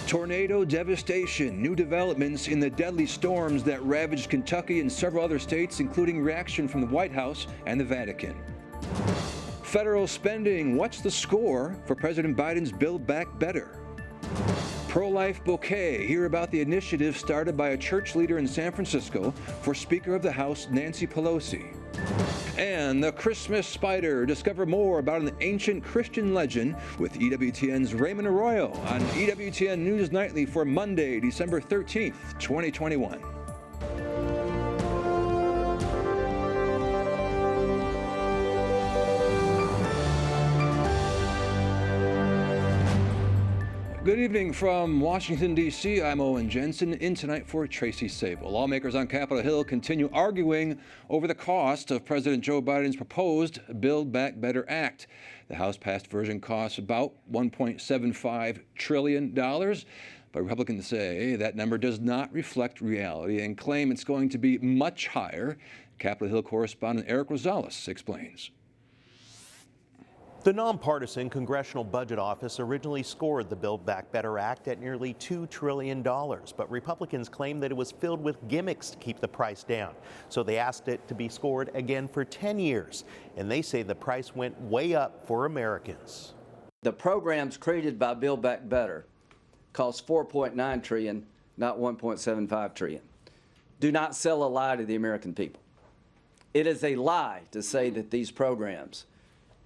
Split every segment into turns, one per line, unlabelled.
Tornado devastation, new developments in the deadly storms that ravaged Kentucky and several other states, including reaction from the White House and the Vatican. Federal spending, what's the score for President Biden's Build Back Better? Pro-life bouquet, hear about the initiative started by a church leader in San Francisco for Speaker of the House Nancy Pelosi. And the Christmas spider, discover more about an ancient Christian legend with EWTN's Raymond Arroyo on EWTN News Nightly for Monday, December 13th, 2021. Good evening from Washington, D.C. I'm Owen Jensen, in tonight for Tracy Sable. Lawmakers on Capitol Hill continue arguing over the cost of President Joe Biden's proposed Build Back Better Act. The House-passed version costs about $1.75 trillion, but Republicans say that number does not reflect reality and claim it's going to be much higher. Capitol Hill correspondent Eric Rosales explains.
The nonpartisan Congressional Budget Office originally scored the Build Back Better Act at nearly $2 trillion, but Republicans claim that it was filled with gimmicks to keep the price down. So they asked it to be scored again for 10 years, and they say the price went way up for Americans.
The programs created by Build Back Better cost $4.9 trillion, not $1.75 trillion. Do not sell a lie to the American people. It is a lie to say that these programs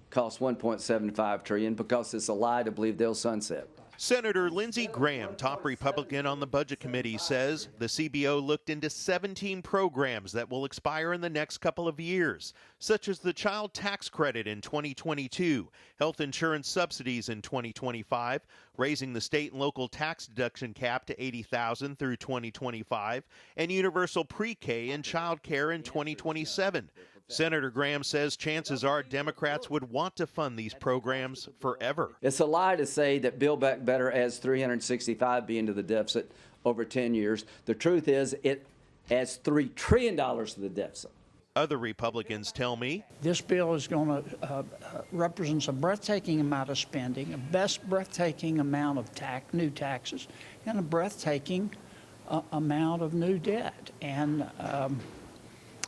cost $1.75 trillion because it's a lie to believe they'll sunset.
Senator Lindsey Graham, top Republican on the Budget Committee, says the CBO looked into 17 programs that will expire in the next couple of years, such as the child tax credit in 2022, health insurance subsidies in 2025, raising the state and local tax deduction cap to $80,000 through 2025, and universal pre-K and child care in 2027. Senator Graham says chances are Democrats would want to fund these programs forever.
It's a lie to say that Build Back Better adds $365 billion to the deficit over 10 years. The truth is it adds $3 trillion to the deficit.
Other Republicans tell me
this bill is going to represents a breathtaking amount of spending, a breathtaking amount of new taxes, and a breathtaking amount of new debt. And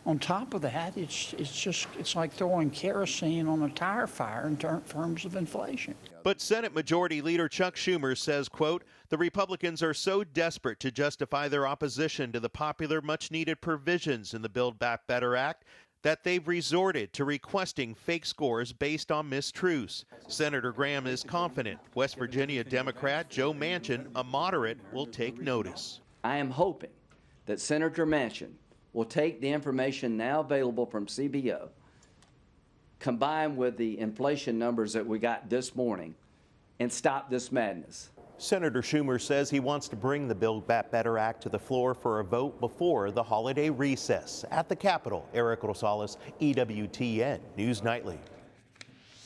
on top of that, it's like throwing kerosene on a tire fire in terms of inflation.
But Senate Majority Leader Chuck Schumer says, quote, the Republicans are so desperate to justify their opposition to the popular, much-needed provisions in the Build Back Better Act that they've resorted to requesting fake scores based on mistruths. Senator Graham is confident West Virginia Democrat Joe Manchin, a moderate, will take notice.
I am hoping that Senator Manchin will take the information now available from CBO, combined with the inflation numbers that we got this morning, and stop this madness.
Senator Schumer says he wants to bring the Build Back Better Act to the floor for a vote before the holiday recess. At the Capitol, Eric Rosales, EWTN News Nightly.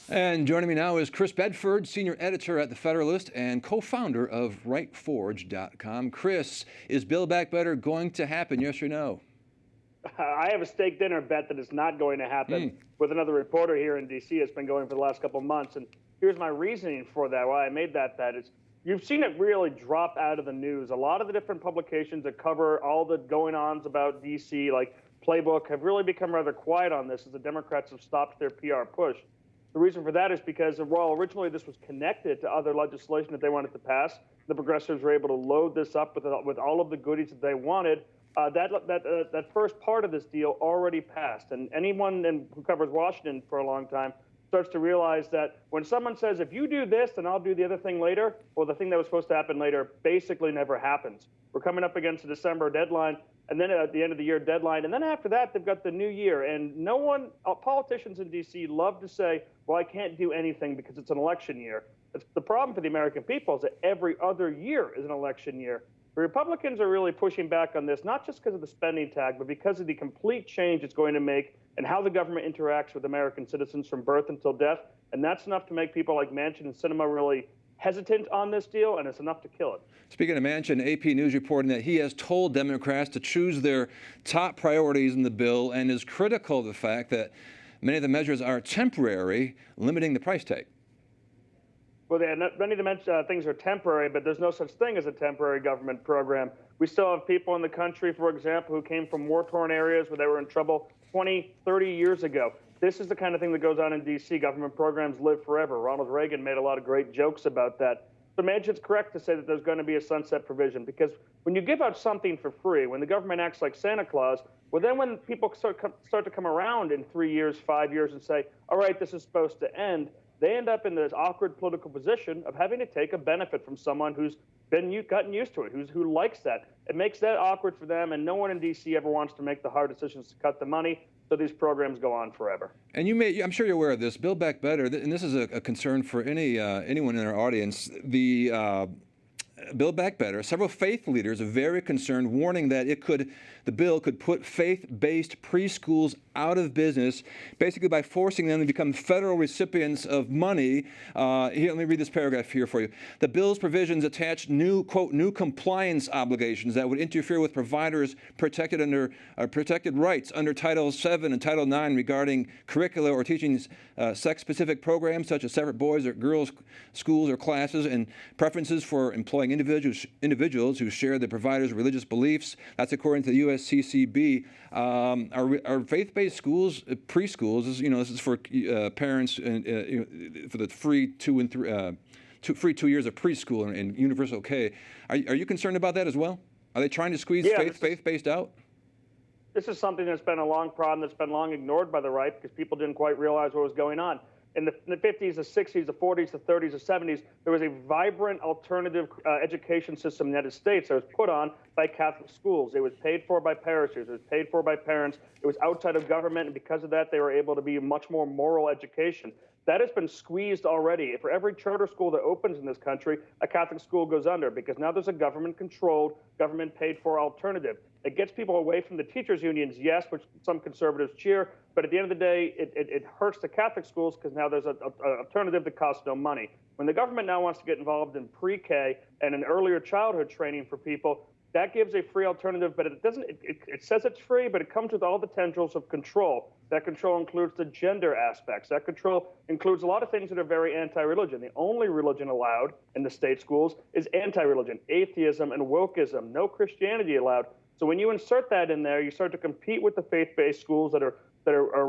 And joining me now is Chris Bedford, senior editor at the Federalist and co-founder of RightForge.com. Chris, is Build Back Better going to happen, yes or no?
I have a steak dinner bet that it's not going to happen with another reporter here in D.C. It's been going for the last couple of months. And here's my reasoning for that, why I made that bet. Is you've seen it really drop out of the news. A lot of the different publications that cover all the going-ons about D.C., like Playbook, have really become rather quiet on this as the Democrats have stopped their PR push. The reason for that is because while originally this was connected to other legislation that they wanted to pass, the progressives were able to load this up with all of the goodies that they wanted. That first part of this deal already passed, and anyone who covers Washington for a long time starts to realize that when someone says, if you do this, then I'll do the other thing later, well, the thing that was supposed to happen later basically never happens. We're coming up against a December deadline, and then at the end of the year deadline, and then after that, they've got the new year, and politicians in D.C. love to say, well, I can't do anything because it's an election year. The problem for the American people is that every other year is an election year. The Republicans are really pushing back on this, not just because of the spending tag, but because of the complete change it's going to make and how the government interacts with American citizens from birth until death. And that's enough to make people like Manchin and Sinema really hesitant on this deal, and it's enough to kill it.
Speaking of Manchin, AP News reporting that he has told Democrats to choose their top priorities in the bill and is critical of the fact that many of the measures are temporary, limiting the price tag.
Well, many of the things are temporary, but there's no such thing as a temporary government program. We still have people in the country, for example, who came from war-torn areas where they were in trouble 20, 30 years ago. This is the kind of thing that goes on in D.C. Government programs live forever. Ronald Reagan made a lot of great jokes about that. So Madge, it's correct to say that there's going to be a sunset provision, because when you give out something for free, when the government acts like Santa Claus, well, then when people start to come around in 3 years, 5 years and say, all right, this is supposed to end, they end up in this awkward political position of having to take a benefit from someone who's gotten used to it, who likes that. It makes that awkward for them, and no one in D.C. ever wants to make the hard decisions to cut the money, so these programs go on forever.
And I'm sure you're aware of this, Build Back Better, and this is a concern for anyone in our audience. The Build Back Better, several faith leaders are very concerned, warning that the bill could put faith-based preschools out of business, basically by forcing them to become federal recipients of money. Here, let me read this paragraph here for you. The bill's provisions attach new, quote, new compliance obligations that would interfere with providers' protected rights under Title VII and Title IX regarding curricula or teaching sex-specific programs such as separate boys or girls schools or classes, and preferences for employing individuals who share the provider's religious beliefs. That's according to the USCCB. Are faith-based schools, preschools, this is for parents for the free 2 and 3, free 2 years of preschool and universal K. Are you concerned about that as well? Are they trying to squeeze faith-based out?
This is something that's been a long problem that's been long ignored by the right because people didn't quite realize what was going on. In the 50s, the 60s, the 40s, the 30s, the 70s, there was a vibrant alternative education system in the United States that was put on by Catholic schools. It was paid for by parachutes. It was paid for by parents. It was outside of government, and because of that, they were able to be a much more moral education. That has been squeezed already. For every charter school that opens in this country, a Catholic school goes under because now there's a government-controlled, government-paid-for alternative. It gets people away from the teachers' unions, yes, which some conservatives cheer, but at the end of the day, it hurts the Catholic schools because now there's an alternative that costs no money. When the government now wants to get involved in pre-K and in earlier childhood training for people, that gives a free alternative, but it doesn't. It says it's free, but it comes with all the tendrils of control. That control includes the gender aspects. That control includes a lot of things that are very anti-religion. The only religion allowed in the state schools is anti-religion, atheism, and wokeism. No Christianity allowed. So when you insert that in there, you start to compete with the faith-based schools that are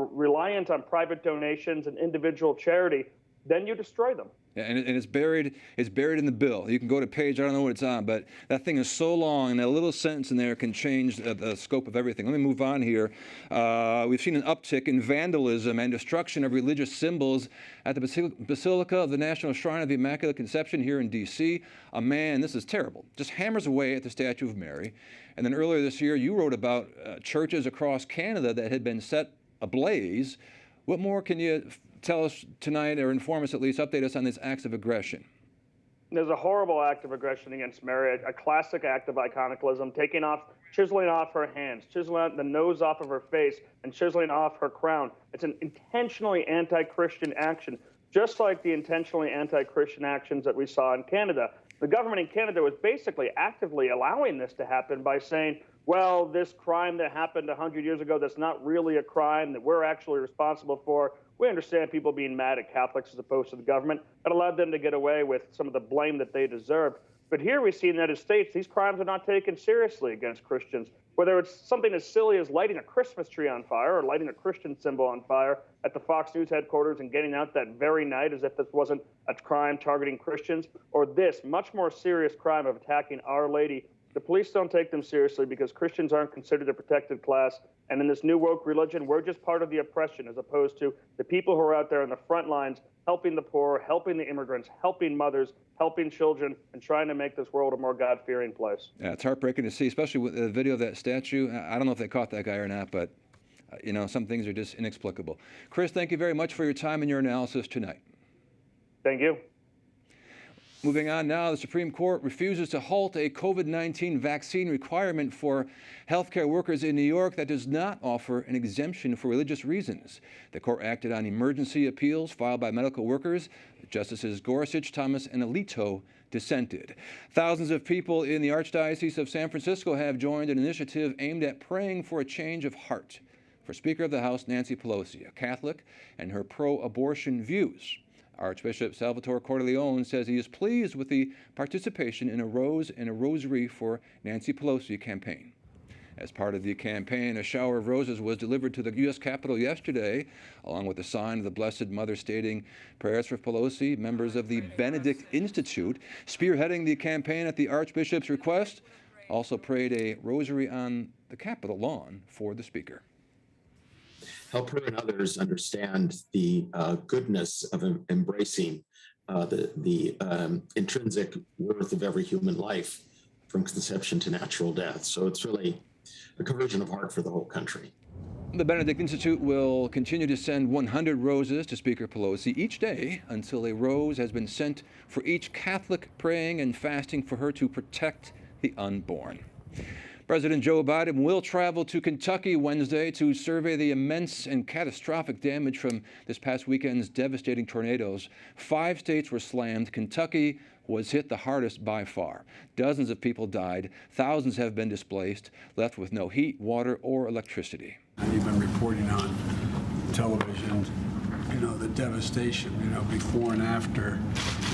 reliant on private donations and individual charity. Then you destroy them.
Yeah, and it's buried in the bill. You can go to page, I don't know what it's on, but that thing is so long, and that little sentence in there can change the scope of everything. Let me move on here. We've seen an uptick in vandalism and destruction of religious symbols at the Basilica of the National Shrine of the Immaculate Conception here in D.C. A man, this is terrible, just hammers away at the statue of Mary. And then earlier this year, you wrote about churches across Canada that had been set ablaze. What more can you tell us tonight, or inform us at least, update us on these acts of aggression?
There's a horrible act of aggression against Mary, a classic act of iconoclasm, chiseling off her hands, chiseling the nose off of her face, and chiseling off her crown. It's an intentionally anti-Christian action, just like the intentionally anti-Christian actions that we saw in Canada. The government in Canada was basically actively allowing this to happen by saying, well, this crime that happened 100 years ago that's not really a crime that we're actually responsible for. We understand people being mad at Catholics as opposed to the government. That allowed them to get away with some of the blame that they deserved. But here we see in the United States, these crimes are not taken seriously against Christians. Whether it's something as silly as lighting a Christmas tree on fire or lighting a Christian symbol on fire at the Fox News headquarters and getting out that very night as if this wasn't a crime targeting Christians, or this much more serious crime of attacking Our Lady. The police don't take them seriously because Christians aren't considered a protected class. And in this new woke religion, we're just part of the oppression as opposed to the people who are out there on the front lines helping the poor, helping the immigrants, helping mothers, helping children, and trying to make this world a more God-fearing place.
Yeah, it's heartbreaking to see, especially with the video of that statue. I don't know if they caught that guy or not, but some things are just inexplicable. Chris, thank you very much for your time and your analysis tonight.
Thank you.
Moving on now, the Supreme Court refuses to halt a COVID-19 vaccine requirement for healthcare workers in New York that does not offer an exemption for religious reasons. The court acted on emergency appeals filed by medical workers. Justices Gorsuch, Thomas, and Alito dissented. Thousands of people in the Archdiocese of San Francisco have joined an initiative aimed at praying for a change of heart for Speaker of the House Nancy Pelosi, a Catholic, and her pro-abortion views. Archbishop Salvatore Cordileone says he is pleased with the participation in a Rose and a Rosary for Nancy Pelosi campaign. As part of the campaign, a shower of roses was delivered to the U.S. Capitol yesterday, along with a sign of the Blessed Mother stating prayers for Pelosi. Members of the Benedict Institute, spearheading the campaign at the Archbishop's request, also prayed a rosary on the Capitol lawn for the Speaker.
Help her and others understand the goodness of embracing the intrinsic worth of every human life from conception to natural death. So it's really a conversion of heart for the whole country.
The Benedict Institute will continue to send 100 roses to Speaker Pelosi each day until a rose has been sent for each Catholic praying and fasting for her to protect the unborn. President Joe Biden will travel to Kentucky Wednesday to survey the immense and catastrophic damage from this past weekend's devastating tornadoes. 5 states were slammed. Kentucky was hit the hardest by far. Dozens of people died. Thousands have been displaced, left with no heat, water, or electricity.
You've been reporting on television, the devastation, before and after.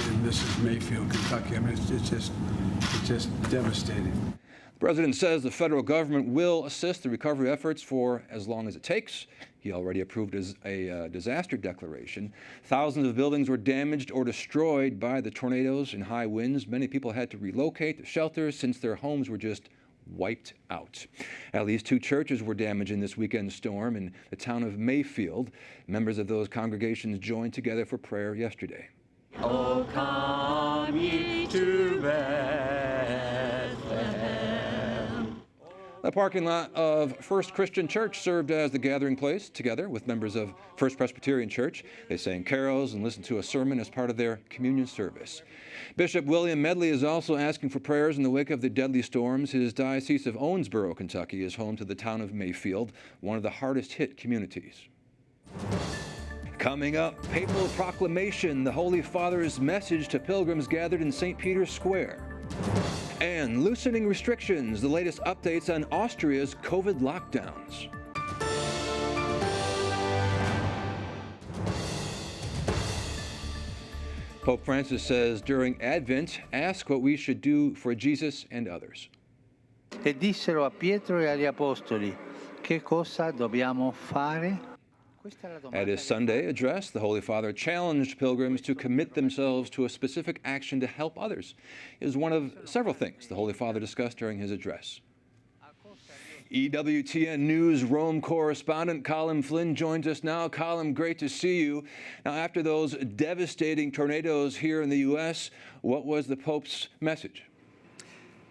And this is Mayfield, Kentucky. I mean, it's just devastating.
The president says the federal government will assist the recovery efforts for as long as it takes. He already approved a disaster declaration. Thousands of buildings were damaged or destroyed by the tornadoes and high winds. Many people had to relocate to shelters since their homes were just wiped out. At least 2 churches were damaged in this weekend's storm in the town of Mayfield. Members of those congregations joined together for prayer yesterday.
Oh, come ye to Bethlehem.
The parking lot of First Christian Church served as the gathering place, together with members of First Presbyterian Church. They sang carols and listened to a sermon as part of their communion service. Bishop William Medley is also asking for prayers in the wake of the deadly storms. His Diocese of Owensboro, Kentucky, is home to the town of Mayfield, one of the hardest hit communities. Coming up, papal proclamation, the Holy Father's message to pilgrims gathered in St. Peter's Square. And loosening restrictions, the latest updates on Austria's COVID lockdowns. Pope Francis says during Advent, ask what we should do for Jesus and others.
E dissero a Pietro e agli Apostoli, che cosa dobbiamo fare?
At his Sunday address, the Holy Father challenged pilgrims to commit themselves to a specific action to help others. It is one of several things the Holy Father discussed during his address. EWTN News Rome correspondent Colm Flynn joins us now. Colm, great to see you. Now, after those devastating tornadoes here in the U.S., what was the Pope's message?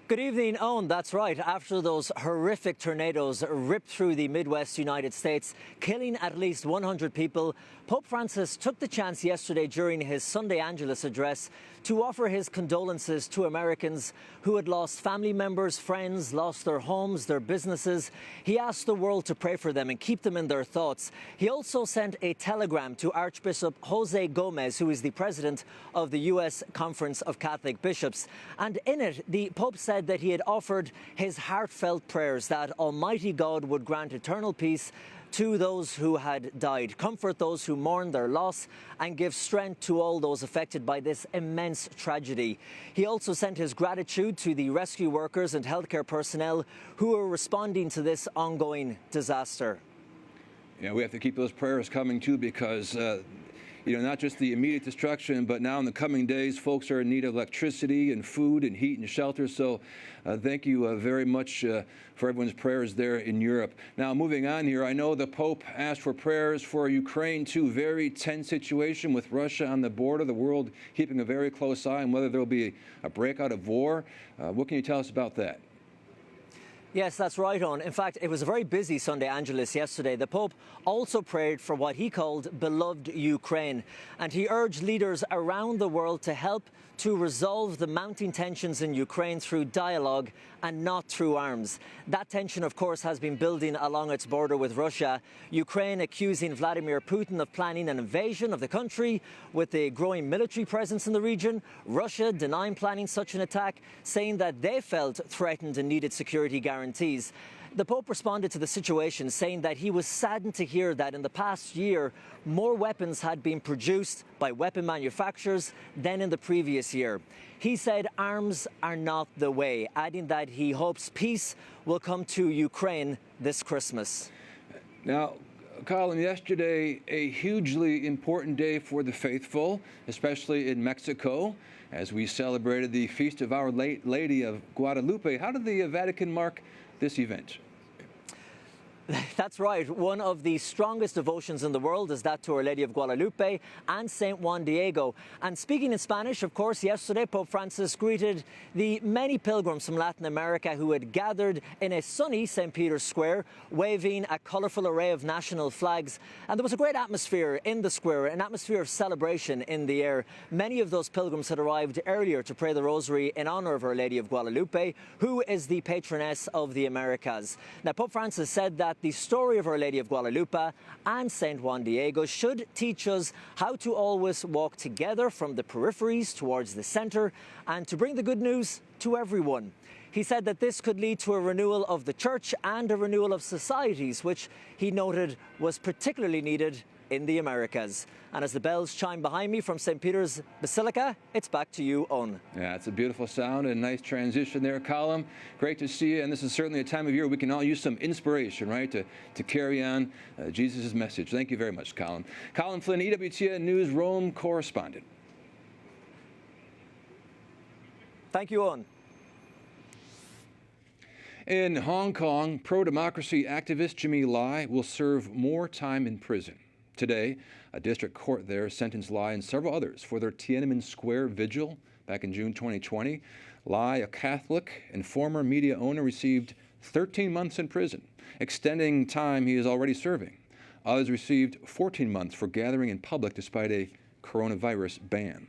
Good evening, Owen. That's right. After those horrific tornadoes ripped through the Midwest United States, killing at least 100 people, Pope Francis took the chance yesterday during his Sunday Angelus address to offer his condolences to Americans who had lost family members, friends, lost their homes, their businesses. He asked the world to pray for them and keep them in their thoughts. He also sent a telegram to Archbishop Jose Gomez, who is the president of the U.S. Conference of Catholic Bishops. And in it, the Pope said that he had offered his heartfelt prayers that Almighty God would grant eternal peace to those who had died, comfort those who mourn their loss, and give strength to all those affected by this immense tragedy. He also sent his gratitude to the rescue workers and healthcare personnel who are responding to this ongoing disaster.
Yeah, we have to keep those prayers coming too, because not just the immediate destruction, but now in the coming days, folks are in need of electricity and food and heat and shelter. So thank you very much for everyone's prayers there in Europe. Now, moving on here, I know the Pope asked for prayers for Ukraine too. Very tense situation with Russia on the border. The world keeping a very close eye on whether there will be a breakout of war. What can you tell us about that?
Yes, that's right, Owen. In fact, it was a very busy Sunday Angelus yesterday. The Pope also prayed for what he called beloved Ukraine, and he urged leaders around the world to help to resolve the mounting tensions in Ukraine through dialogue and not through arms. That tension, of course, has been building along its border with Russia. Ukraine accusing Vladimir Putin of planning an invasion of the country with a growing military presence in the region. Russia denying planning such an attack, saying that they felt threatened and needed security guarantees. The Pope responded to the situation, saying that he was saddened to hear that in the past year, more weapons had been produced by weapon manufacturers than in the previous year. He said arms are not the way, adding that he hopes peace will come to Ukraine this Christmas.
Now, Colm, yesterday, a hugely important day for the faithful, especially in Mexico, as we celebrated the Feast of Our Lady of Guadalupe. How did the Vatican mark this event?
That's right. One of the strongest devotions in the world is that to Our Lady of Guadalupe and St. Juan Diego. And speaking in Spanish, of course, yesterday, Pope Francis greeted the many pilgrims from Latin America who had gathered in a sunny St. Peter's Square, waving a colourful array of national flags. And there was a great atmosphere in the square, an atmosphere of celebration in the air. Many of those pilgrims had arrived earlier to pray the Rosary in honour of Our Lady of Guadalupe, who is the patroness of the Americas. Now, Pope Francis said that the story of Our Lady of Guadalupe and St. Juan Diego should teach us how to always walk together from the peripheries towards the centre and to bring the good news to everyone. He said that this could lead to a renewal of the Church and a renewal of societies, which he noted was particularly needed in the Americas. And as the bells chime behind me from St. Peter's Basilica, it's back to you, Owen.
Yeah, it's a beautiful sound and a nice transition there, Colm. Great to see you, and this is certainly a time of year we can all use some inspiration, right, to carry on Jesus' message. Thank you very much, Colm. Colm Flynn, EWTN News Rome correspondent.
Thank you, Owen.
In Hong Kong, pro-democracy activist Jimmy Lai will serve more time in prison. Today, a district court there sentenced Lai and several others for their Tiananmen Square vigil back in June 2020. Lai, a Catholic and former media owner, received 13 months in prison, extending time he is already serving. Others received 14 months for gathering in public despite a coronavirus ban.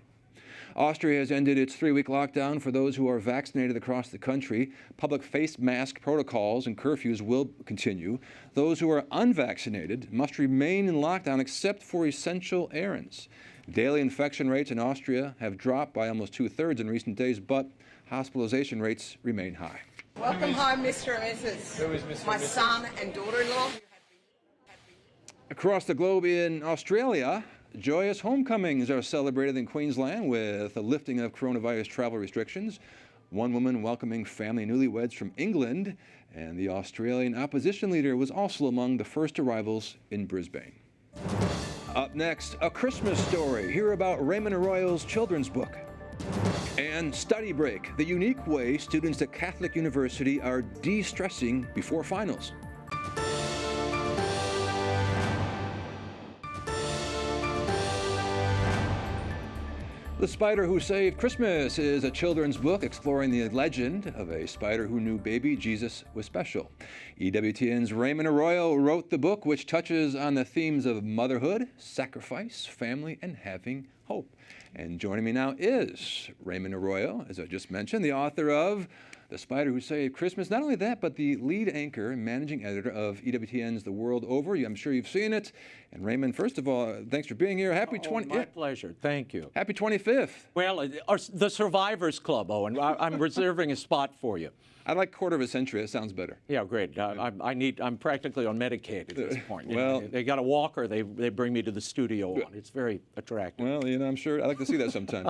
Austria has ended its 3-week lockdown for those who are vaccinated across the country. Public face mask protocols and curfews will continue. Those who are unvaccinated must remain in lockdown except for essential errands. Daily infection rates in Austria have dropped by almost 2/3 in recent days, but hospitalization rates remain high.
Welcome home, Mr. and Mrs.
Who is Mr.
My
and Mrs.?
son and daughter-in-law.
Across the globe in Australia, joyous homecomings are celebrated in Queensland with a lifting of coronavirus travel restrictions. One woman welcoming family newlyweds from England, and the Australian opposition leader was also among the first arrivals in Brisbane. Up next, a Christmas story. Hear about Raymond Arroyo's children's book. And Study Break, the unique way students at Catholic University are de-stressing before finals. The Spider Who Saved Christmas is a children's book exploring the legend of a spider who knew baby Jesus was special. EWTN's Raymond Arroyo wrote the book, which touches on the themes of motherhood, sacrifice, family, and having hope. And joining me now is Raymond Arroyo, as I just mentioned, the author of The Spider Who Saved Christmas. Not only that, but the lead anchor and managing editor of EWTN's The World Over. I'm sure you've seen it. And Raymond, first of all, thanks for being here. Happy
My pleasure. Thank you.
Happy 25th.
Well, the Survivors Club, Owen. I'm reserving a spot for you.
I like quarter of a century. It sounds better.
Yeah, great. I'm practically on Medicaid at this point.
Well,
they got a walker. They bring me to the studio on. It's very attractive.
Well, I'm sure I'd like to see that sometime.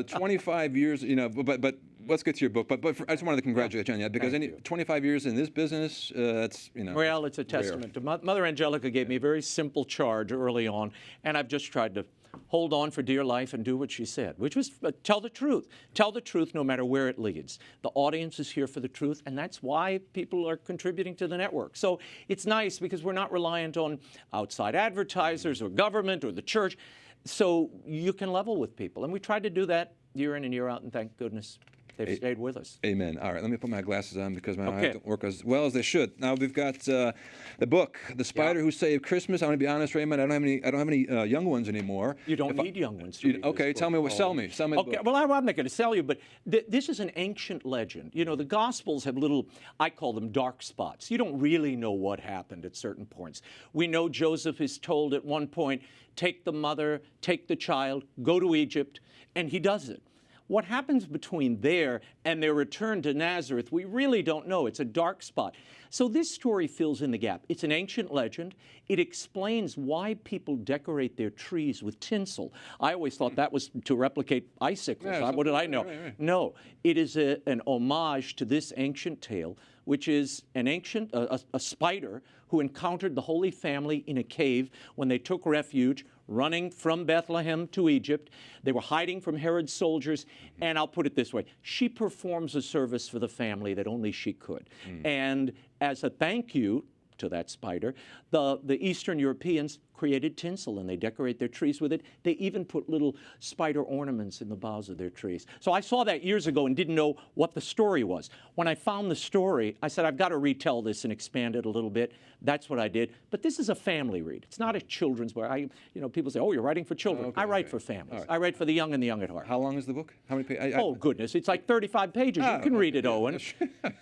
25 years, but let's get to your book. But I just wanted to congratulate you on that because 25 years in this business, that's
Well, it's a testament to Mother Angelica gave me a very simple charge early on, and I've just tried to hold on for dear life and do what she said, which was tell the truth. Tell the truth no matter where it leads. The audience is here for the truth, and that's why people are contributing to the network. So it's nice because we're not reliant on outside advertisers or government or the church, so you can level with people. And we tried to do that year in and year out, and thank goodness they've stayed with us.
Amen. All right, let me put my glasses on because my eyes don't work as well as they should. Now we've got the book, The Spider Who Saved Christmas. I'm going to be honest, Raymond. I don't have any young ones anymore.
You don't need young ones.
Okay, tell me. Sell me. Sell me the book.
Well, I'm not going to sell you, but this is an ancient legend. The Gospels have little, I call them dark spots. You don't really know what happened at certain points. We know Joseph is told at one point, take the mother, take the child, go to Egypt, and he does it. What happens between there and their return to Nazareth, we really don't know. It's a dark spot. So this story fills in the gap. It's an ancient legend. It explains why people decorate their trees with tinsel. I always thought that was to replicate icicles.
Yeah,
What did I know?
Right.
No, it is an homage to this ancient tale, which is an ancient, a spider who encountered the Holy Family in a cave when they took refuge, running from Bethlehem to Egypt. They were hiding from Herod's soldiers, and I'll put it this way. She performs a service for the family that only she could. And as a thank you to that spider, the Eastern Europeans created tinsel, and they decorate their trees with it. They even put little spider ornaments in the boughs of their trees. So I saw that years ago and didn't know what the story was. When I found the story, I said, I've got to retell this and expand it a little bit. That's what I did. But this is a family read. It's not a children's book. People say, oh, you're writing for children.
Okay,
I write for families.
Right.
I write for the young and the young at heart.
How long is the book? How many pages?
Oh, goodness. It's like 35 pages. You can read it, Owen.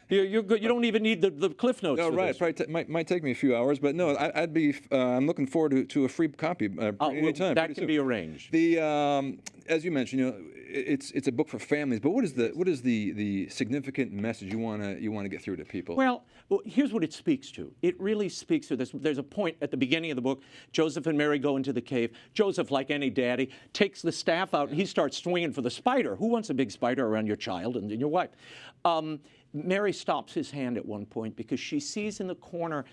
You're good. You don't even need the Cliff Notes
No,
for
right.
this.
Probably might take me a few hours, but no, I'm looking forward to a free copy anytime.
That can be arranged.
As you mentioned, it's a book for families. But what is the significant message you want to get through to people?
Well, here's what it speaks to. It really speaks to this. There's a point at the beginning of the book. Joseph and Mary go into the cave. Joseph, like any daddy, takes the staff out and he starts swinging for the spider. Who wants a big spider around your child and your wife? Mary stops his hand at one point because she sees in the corner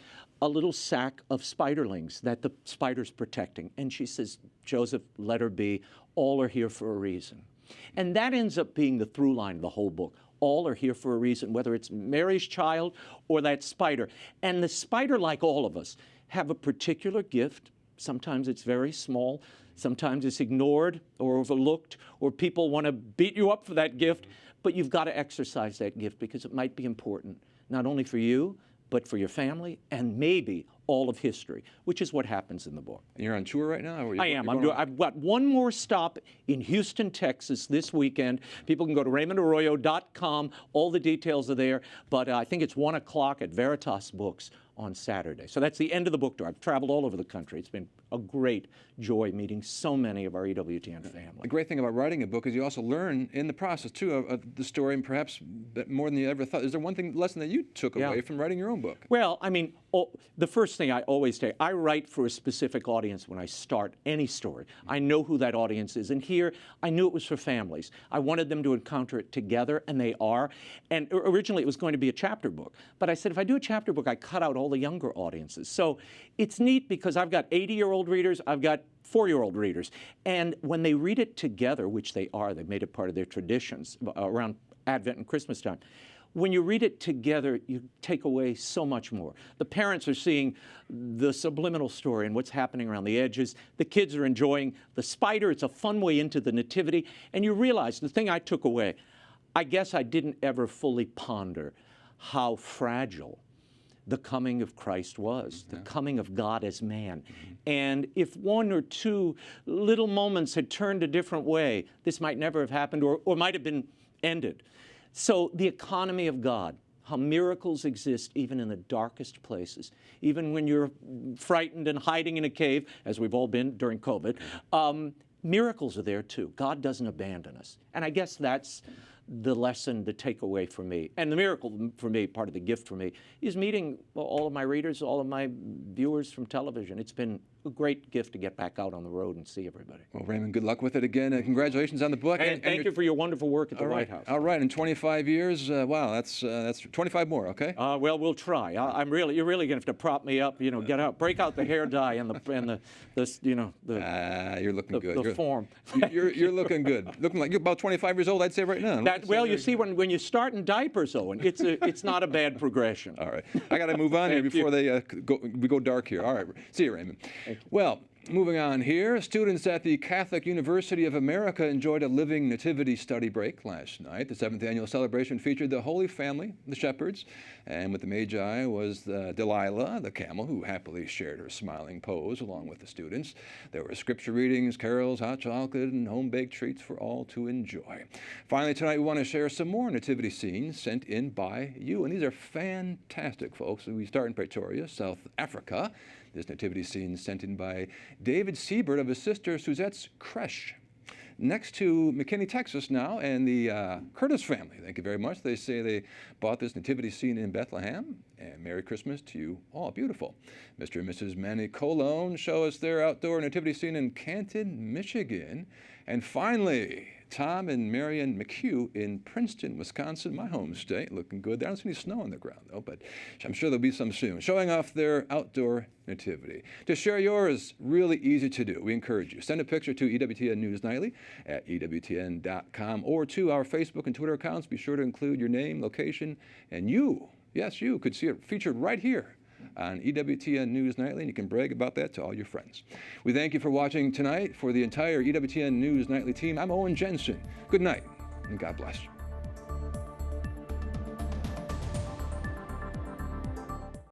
a little sack of spiderlings that the spider's protecting. And she says, Joseph, let her be. All are here for a reason. And that ends up being the through line of the whole book. All are here for a reason, whether it's Mary's child or that spider. And the spider, like all of us, have a particular gift. Sometimes it's very small. Sometimes it's ignored or overlooked, or people want to beat you up for that gift. But you've got to exercise that gift because it might be important, not only for you, but for your family and maybe all of history, which is what happens in the book.
And you're on tour right now?
I am. I've got one more stop in Houston, Texas this weekend. People can go to RaymondArroyo.com. All the details are there. But I think it's 1 o'clock at Veritas Books on Saturday. So that's the end of the book tour. I've traveled all over the country. It's been a great joy meeting so many of our EWTN family.
The great thing about writing a book is you also learn in the process, too, of the story, and perhaps more than you ever thought. Is there one lesson that you took away from writing your own book?
Well, I mean, the first thing I always say, I write for a specific audience when I start any story. I know who that audience is. And here, I knew it was for families. I wanted them to encounter it together, and they are. And originally, it was going to be a chapter book. But I said, if I do a chapter book, I cut out all the younger audiences. So it's neat because I've got 80-year-old readers, I've got 4-year-old readers. And when they read it together, which they are, they've made it part of their traditions around Advent and Christmas time. When you read it together, you take away so much more. The parents are seeing the subliminal story and what's happening around the edges. The kids are enjoying the spider. It's a fun way into the Nativity. And you realize the thing I took away, I guess I didn't ever fully ponder how fragile the coming of Christ was, the coming of God as man. And if one or two little moments had turned a different way, this might never have happened or might have been ended. So the economy of God, how miracles exist even in the darkest places, even when you're frightened and hiding in a cave, as we've all been during COVID, miracles are there too. God doesn't abandon us. And I guess that's the lesson, the takeaway for me. And the miracle for me, part of the gift for me, is meeting all of my readers, all of my viewers from television. It's been a great gift to get back out on the road and see everybody.
Well, Raymond, good luck with it again. Congratulations on the book.
And thank you for your wonderful work at the White House.
All right, in 25 years, wow, that's 25 more, okay?
Well, we'll try. You're really going to have to prop me up, get out, break out the hair dye and the
you're looking good.
The form.
You're looking good. Looking like you're about 25 years old, I'd say right now.
You see, when you start in diapers, Owen, it's not a bad progression.
All right. I got to move on here before we go dark here. All right. See you, Raymond. Well, moving on here, students at the Catholic University of America enjoyed a living nativity study break last night. The 7th annual celebration featured the Holy Family, the shepherds, and with the Magi was Delilah, the camel, who happily shared her smiling pose along with the students. There were scripture readings, carols, hot chocolate, and home-baked treats for all to enjoy. Finally, tonight we want to share some more nativity scenes sent in by you, and these are fantastic, folks. We start in Pretoria, South Africa. This nativity scene sent in by David Siebert of his sister Suzette's creche. next to McKinney, Texas now, and the Curtis family. Thank you very much. They say they bought this nativity scene in Bethlehem. And Merry Christmas to you all. Beautiful. Mr. and Mrs. Manny Colon show us their outdoor nativity scene in Canton, Michigan. And finally, Tom and Marion McHugh in Princeton, Wisconsin, my home state. Looking good. I don't see any snow on the ground, though, but I'm sure there'll be some soon. Showing off their outdoor nativity. To share yours, really easy to do. We encourage you. Send a picture to EWTN News Nightly at EWTN.com or to our Facebook and Twitter accounts. Be sure to include your name, location, and you, yes, you could see it featured right here on EWTN News Nightly, and you can brag about that to all your friends. We thank you for watching tonight. For the entire EWTN News Nightly team, I'm Owen Jensen. Good night, and God bless.